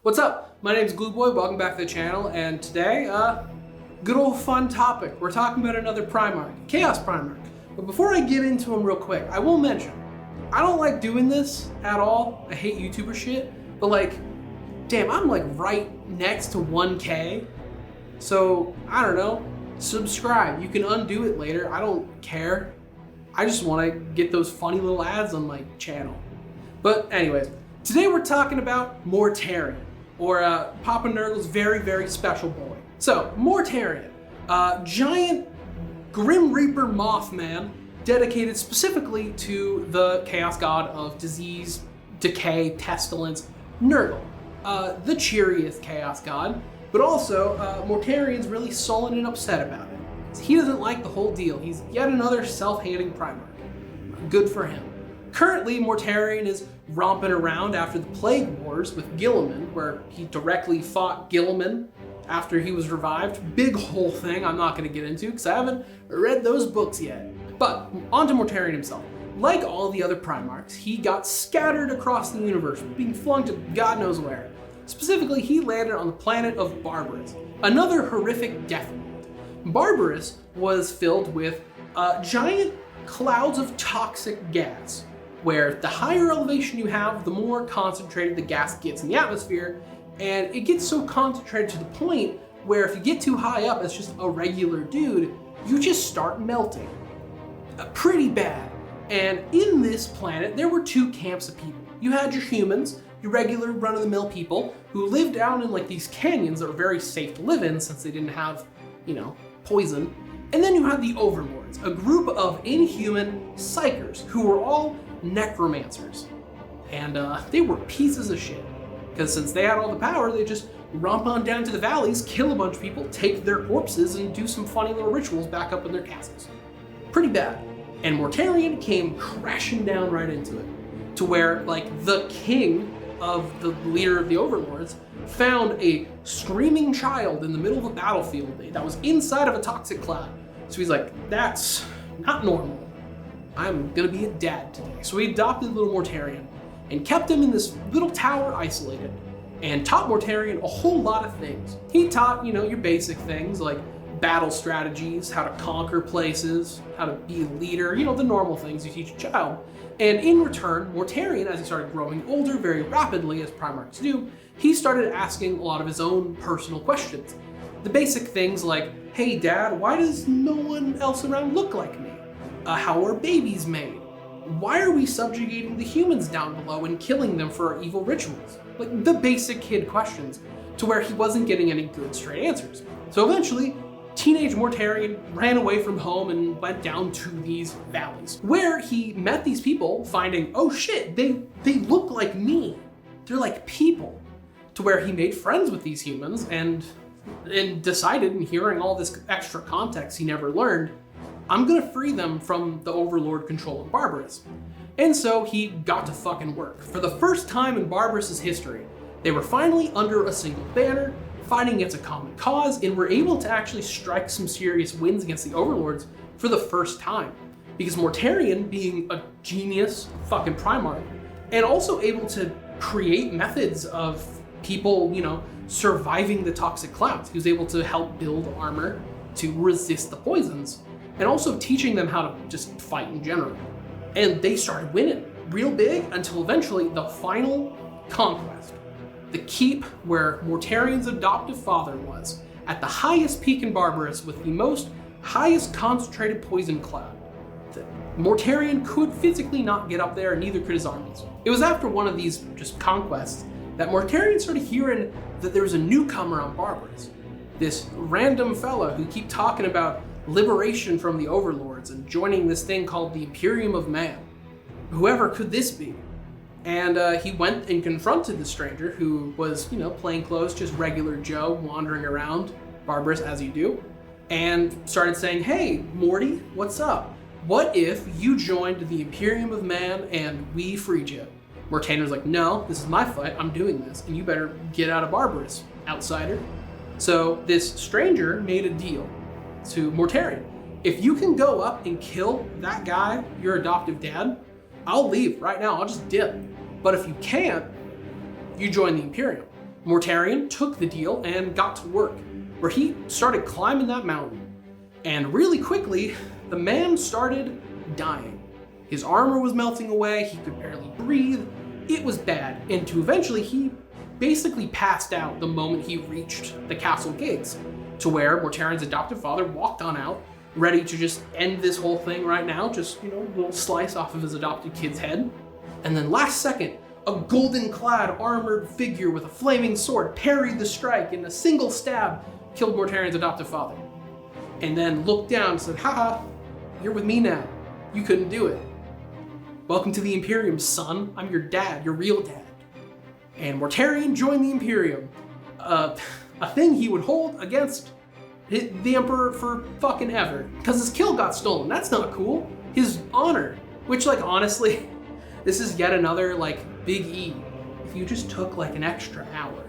What's up? My name's Glueboy, welcome back to the channel, and today, good old fun topic. We're talking about another Primarch, Chaos Primarch. But before I get into him real quick, I will mention, I don't like doing this at all. I hate YouTuber shit, but like, damn, I'm like right next to 1K. So, I don't know, subscribe. You can undo it later, I don't care. I just want to get those funny little ads on my channel. But anyways, today we're talking about Mortarion, or Papa Nurgle's very, very special boy. So, Mortarion, giant Grim Reaper Mothman dedicated specifically to the chaos god of disease, decay, pestilence, Nurgle, the cheeriest chaos god, but also Mortarion's really sullen and upset about it. He doesn't like the whole deal. He's yet another self-hating Primarch. Good for him. Currently, Mortarion is romping around after the Plague Wars with Guilliman, where he directly fought Guilliman after he was revived. Big whole thing I'm not going to get into because I haven't read those books yet. But on to Mortarion himself. Like all the other Primarchs, he got scattered across the universe, being flung to God knows where. Specifically, he landed on the planet of Barbarus, another horrific death world. Barbarus was filled with giant clouds of toxic gas, where the higher elevation you have, the more concentrated the gas gets in the atmosphere, and it gets so concentrated to the point where if you get too high up as just a regular dude, you just start melting. Pretty bad. And in this planet, there were two camps of people. You had your humans, your regular run-of-the-mill people, who lived down in like these canyons that were very safe to live in since they didn't have, poison. And then you had the Overlords, a group of inhuman psychers who were all necromancers. And they were pieces of shit. Because since they had all the power, they just romp on down to the valleys, kill a bunch of people, take their corpses, and do some funny little rituals back up in their castles. Pretty bad. And Mortarion came crashing down right into it. To where, like, the king of the leader of the Overlords found a screaming child in the middle of a battlefield that was inside of a toxic cloud. So he's like, that's not normal. I'm gonna be a dad today. So he adopted little Mortarion and kept him in this little tower isolated and taught Mortarion a whole lot of things. He taught, your basic things like battle strategies, how to conquer places, how to be a leader, the normal things you teach a child. And in return, Mortarion, as he started growing older very rapidly, as Primarchs do, he started asking a lot of his own personal questions. The basic things like, hey dad, why does no one else around look like me? How are babies made? Why are we subjugating the humans down below and killing them for our evil rituals? Like the basic kid questions, to where he wasn't getting any good straight answers. So eventually, teenage Mortarion ran away from home and went down to these valleys, where he met these people, finding, oh shit, they look like me. They're like people. To where he made friends with these humans and decided, in hearing all this extra context he never learned, I'm gonna free them from the Overlord control of Barbarus. And so he got to fucking work. For the first time in Barbarus' history, they were finally under a single banner, fighting against a common cause, and were able to actually strike some serious wins against the Overlords for the first time. Because Mortarion, being a genius fucking Primarch, and also able to create methods of people, surviving the toxic clouds. He was able to help build armor to resist the poisons, and also teaching them how to just fight in general. And they started winning real big until eventually the final conquest. The keep where Mortarion's adoptive father was, at the highest peak in Barbarus with the highest concentrated poison cloud. Mortarion could physically not get up there, and neither could his armies. It was after one of these just conquests that Mortarion started hearing that there was a newcomer on Barbarus. This random fella who kept talking about liberation from the Overlords and joining this thing called the Imperium of Man. Whoever could this be? And he went and confronted the stranger who was, plainclothes, just regular Joe wandering around Barbarus as you do, and started saying, hey, Morty, what's up? What if you joined the Imperium of Man and we freed you? Mortarion was like, no, this is my fight, I'm doing this, and you better get out of Barbarus, outsider. So this stranger made a deal to Mortarion. If you can go up and kill that guy, your adoptive dad, I'll leave right now, I'll just dip. But if you can't, you join the Imperium. Mortarion took the deal and got to work, where he started climbing that mountain. And really quickly, the man started dying. His armor was melting away, he could barely breathe. It was bad, and eventually he basically passed out the moment he reached the castle gates, to where Mortarion's adoptive father walked on out, ready to just end this whole thing right now, just, a little slice off of his adopted kid's head. And then last second, a golden-clad armored figure with a flaming sword parried the strike, and a single stab killed Mortarion's adoptive father. And then looked down and said, haha, you're with me now. You couldn't do it. Welcome to the Imperium, son. I'm your dad, your real dad. And Mortarion joined the Imperium, a thing he would hold against the Emperor for fucking ever, because his kill got stolen. That's not cool. His honor, which, honestly, this is yet another, big E. If you just took, an extra hour,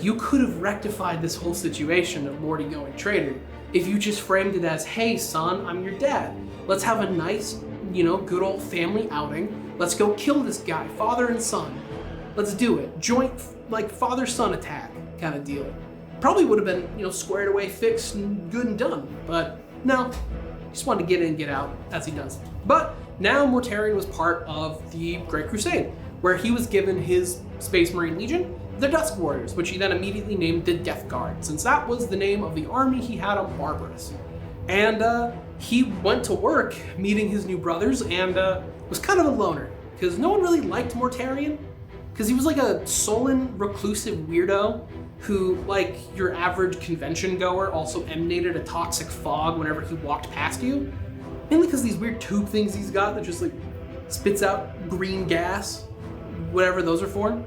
you could have rectified this whole situation of Morty going traitor if you just framed it as, hey, son, I'm your dad. Let's have a nice, good old family outing. Let's go kill this guy, father and son. Let's do it. Joint, father-son attack kind of deal. Probably would have been, squared away, fixed, and good and done. But no, just wanted to get in and get out, as he does. But now Mortarion was part of the Great Crusade, where he was given his Space Marine Legion, the Dusk Warriors, which he then immediately named the Death Guard, since that was the name of the army he had on Barbarus. And he went to work meeting his new brothers and was kind of a loner, because no one really liked Mortarion, because he was a sullen, reclusive weirdo who, your average convention goer, also emanated a toxic fog whenever he walked past you. Mainly because these weird tube things he's got that just spits out green gas, whatever those are for.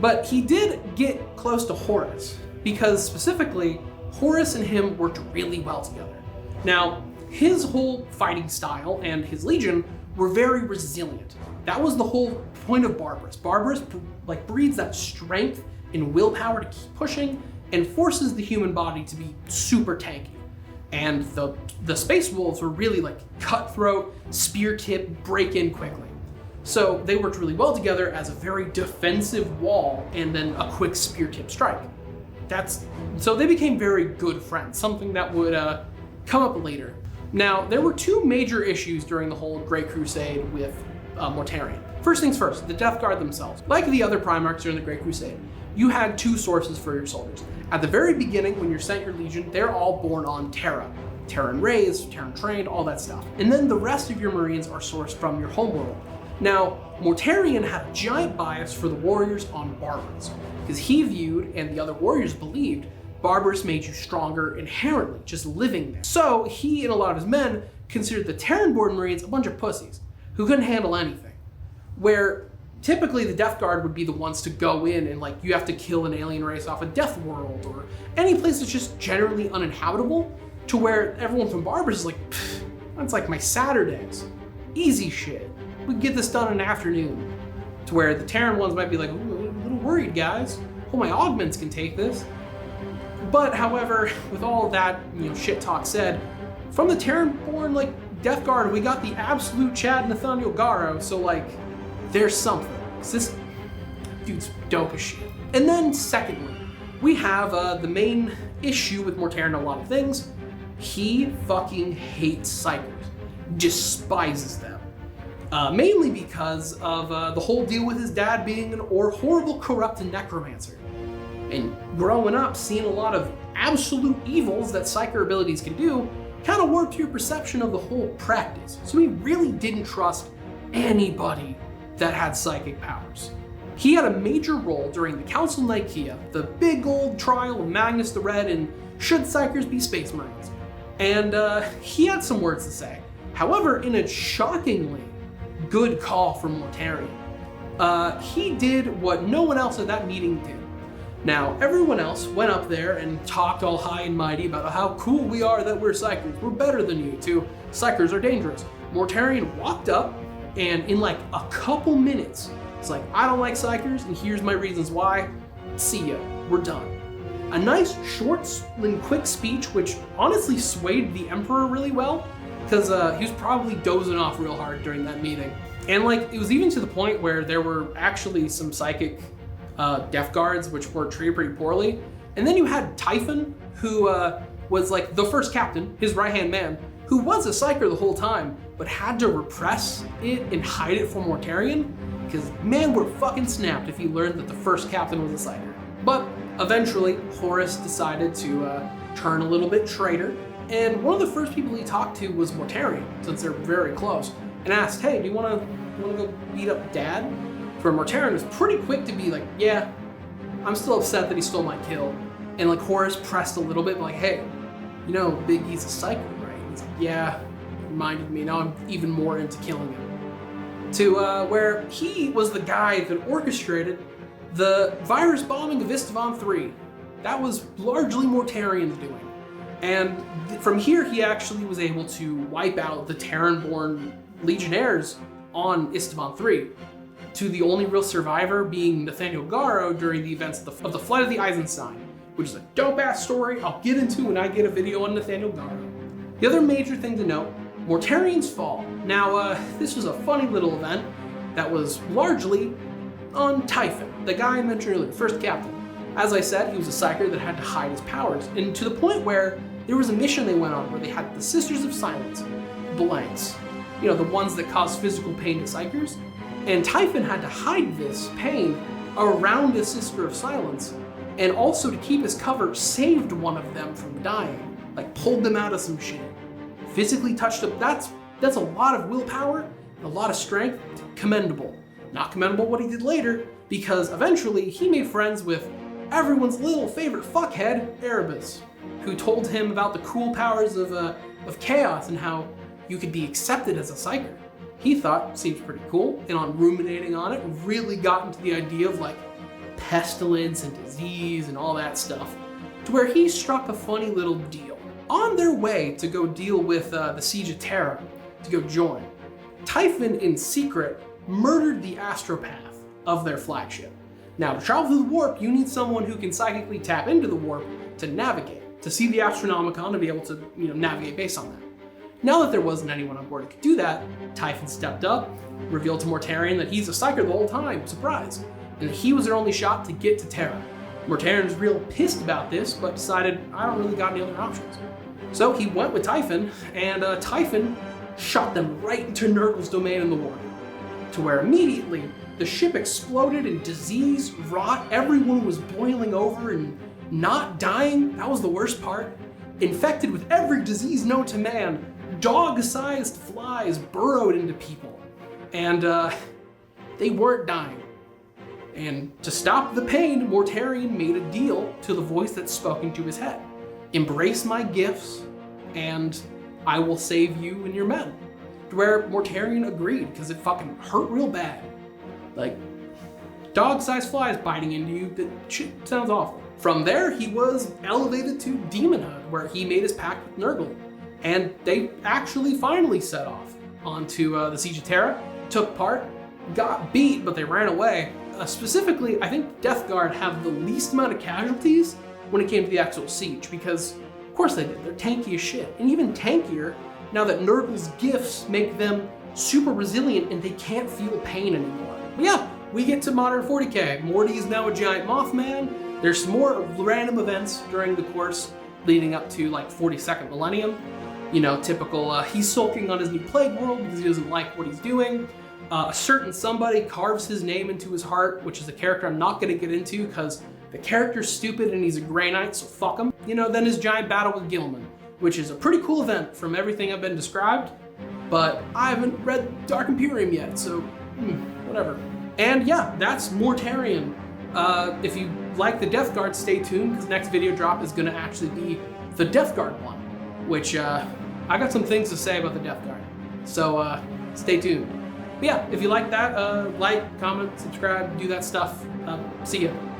But he did get close to Horus, because specifically, Horus and him worked really well together. Now, his whole fighting style and his legion were very resilient. That was the whole point of Barbarus. Barbarus breeds that strength and willpower to keep pushing and forces the human body to be super tanky. And the Space Wolves were really cutthroat, spear tip, break in quickly. So they worked really well together as a very defensive wall and then a quick spear tip strike. So they became very good friends, something that would come up later. Now, there were two major issues during the whole Great Crusade with Mortarion. First things first, the Death Guard themselves. Like the other Primarchs during the Great Crusade, you had two sources for your soldiers. At the very beginning, when you're sent your legion, they're all born on Terra. Terran raised, Terran trained, all that stuff. And then the rest of your Marines are sourced from your homeworld. Now, Mortarion had a giant bias for the warriors on Barbarus, because he viewed, and the other warriors believed, Barbarus made you stronger inherently, just living there. So he and a lot of his men considered the Terran-born Marines a bunch of pussies who couldn't handle anything. Where typically the Death Guard would be the ones to go in and you have to kill an alien race off a Death World or any place that's just generally uninhabitable, to where everyone from Barbarus is that's my Saturdays. Easy shit. We can get this done in an afternoon. To where the Terran ones might be ooh, a little worried, guys. Hope my augments can take this. But however, with all that shit talk said, from the Terran-born Death Guard, we got the absolute Chad Nathaniel Garo, so there's something. This dude's dope as shit. And then secondly, we have the main issue with Mortarion a lot of things. He fucking hates Psychers, despises them. Mainly because of the whole deal with his dad being an horrible, corrupt necromancer. And growing up, seeing a lot of absolute evils that Psyker abilities can do kind of warped your perception of the whole practice. So he really didn't trust anybody that had psychic powers. He had a major role during the Council of Nicaea, the big old trial of Magnus the Red and should Psykers be Space Marines. And he had some words to say. However, in a shockingly good call from Mortarion, he did what no one else at that meeting did. Now, everyone else went up there and talked all high and mighty about how cool we are that we're Psykers. We're better than you, too. Psykers are dangerous. Mortarion walked up and in a couple minutes, it's I don't like Psykers and here's my reasons why. See ya. We're done. A nice, short and quick speech, which honestly swayed the Emperor really well, because he was probably dozing off real hard during that meeting. And it was even to the point where there were actually some psychic Death Guards, which were treated pretty poorly. And then you had Typhon, who was like the first captain, his right-hand man, who was a psyker the whole time, but had to repress it and hide it from Mortarion, because man would have fucking snapped if he learned that the first captain was a psyker. But eventually, Horus decided to turn a little bit traitor, and one of the first people he talked to was Mortarion, since they're very close, and asked, hey, do you want to go beat up Dad? For Mortarion was pretty quick to be like, yeah, I'm still upset that he stole my kill. And like Horus pressed a little bit, like, hey, you know, Big E's a psycho, right? He's like, yeah, reminded me, now I'm even more into killing him. To where he was the guy that orchestrated the virus bombing of Istvan 3. That was largely Mortarion's doing. And from here, he actually was able to wipe out the Terran-born legionnaires on Istvan 3, to the only real survivor being Nathaniel Garro during the events of the Flight of the Eisenstein, which is a dope-ass story I'll get into when I get a video on Nathaniel Garro. The other major thing to note, Mortarion's fall. Now, this was a funny little event that was largely on Typhon, the guy I mentioned earlier, first captain. As I said, he was a psyker that had to hide his powers, and to the point where there was a mission they went on where they had the Sisters of Silence, blanks, you know, the ones that cause physical pain to psykers, and Typhon had to hide this pain around the Sister of Silence, and also to keep his cover, saved one of them from dying, like pulled them out of some shit, physically touched them. That's a lot of willpower, and a lot of strength, commendable. Not commendable what he did later, because eventually he made friends with everyone's little favorite fuckhead, Erebus, who told him about the cool powers of chaos and how you could be accepted as a psyker. He thought seems pretty cool, and on ruminating on it, really got into the idea of like pestilence and disease and all that stuff, to where he struck a funny little deal. On their way to go deal with the Siege of Terra, to go join, Typhon in secret murdered the astropath of their flagship. Now, to travel through the warp, you need someone who can psychically tap into the warp to navigate, to see the Astronomicon and be able to, you know, navigate based on that. Now that there wasn't anyone on board who could do that, Typhon stepped up, revealed to Mortarion that he's a psyker the whole time, surprise, and that he was their only shot to get to Terra. Mortarion's real pissed about this, but decided, I don't really got any other options. So he went with Typhon, and Typhon shot them right into Nurgle's domain in the warp, to where immediately the ship exploded and disease, rot, everyone was boiling over and not dying. That was the worst part. Infected with every disease known to man, dog-sized flies burrowed into people, and they weren't dying. And to stop the pain, Mortarion made a deal to the voice that spoke into his head. Embrace my gifts, and I will save you and your men. To where Mortarion agreed, because it fucking hurt real bad. Like, dog-sized flies biting into you, that shit sounds awful. From there, he was elevated to demonhood, where he made his pact with Nurgle. And they actually finally set off onto the Siege of Terra, took part, got beat, but they ran away. Specifically, I think Death Guard have the least amount of casualties when it came to the actual siege, because of course they did, they're tanky as shit. And even tankier now that Nurgle's gifts make them super resilient and they can't feel pain anymore. But yeah, we get to modern 40k. Morty is now a giant Mothman. There's some more random events during the course leading up to like 42nd millennium. You know, typical, he's sulking on his new plague world because he doesn't like what he's doing. A certain somebody carves his name into his heart, which is a character I'm not going to get into because the character's stupid and he's a Grey Knight, so fuck him. You know, then his giant battle with Gilman, which is a pretty cool event from everything I've been described, but I haven't read Dark Imperium yet, so whatever. And yeah, that's Mortarion. If you like the Death Guard, stay tuned, because next video drop is going to actually be the Death Guard one, which I got some things to say about the Death Guard, so stay tuned. But yeah, if you like that, like, comment, subscribe, do that stuff. See ya.